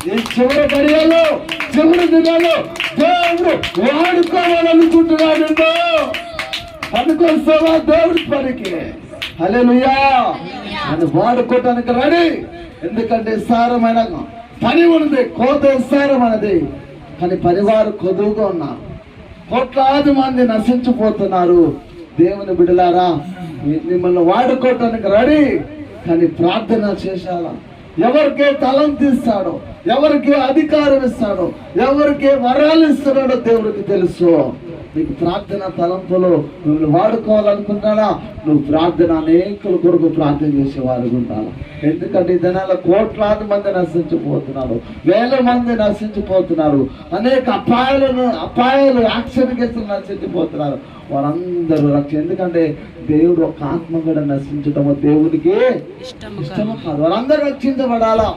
ఈ చివరి గడియలో చివరి దినాల్లో దేవుడు వాడుకోవాలనుకుంటున్నాడు. పనికొస్తావా దేవుడి పనికి? హల్లెలూయా. అని వాడుకోవటానికి రెడీ. ఎందుకంటే సారమైన పని ఉన్నది, కోత సారమైనది. కానీ పనివారు కొదువుగా ఉన్నారు. కోట్లాది మంది నశించిపోతున్నారు. దేవుని బిడ్డలారా, మిమ్మల్ని వాడుకోవటానికి రెడీ. కానీ ప్రార్థన చేశారా? ఎవరికే తలంతి ఇస్తాడో, ఎవరికి అధికారం ఇస్తాడో, ఎవరికి వరాలు ఇస్తున్నాడో దేవుడికి తెలుసు. నీకు ప్రార్థన తలంపులు నువ్వు వాడుకోవాలనుకుంటాడా? నువ్వు ప్రార్థన అనేకుల కొరకు ప్రార్థన చేసేవారు ఉండాలి. ఎందుకంటే ఈ దినాల్లో కోట్లాది మంది నశించిపోతున్నారు, వేల మంది నశించిపోతున్నారు. అనేక అపాయాలు యాక్సిడెంట్ కేసులు నశించిపోతున్నారు. వారందరూ ఎందుకంటే దేవుడు ఒక ఆత్మ కూడా నశించటము దేవుడికి ఇష్టము కాదు. వారందరూ రక్షించబడాలా.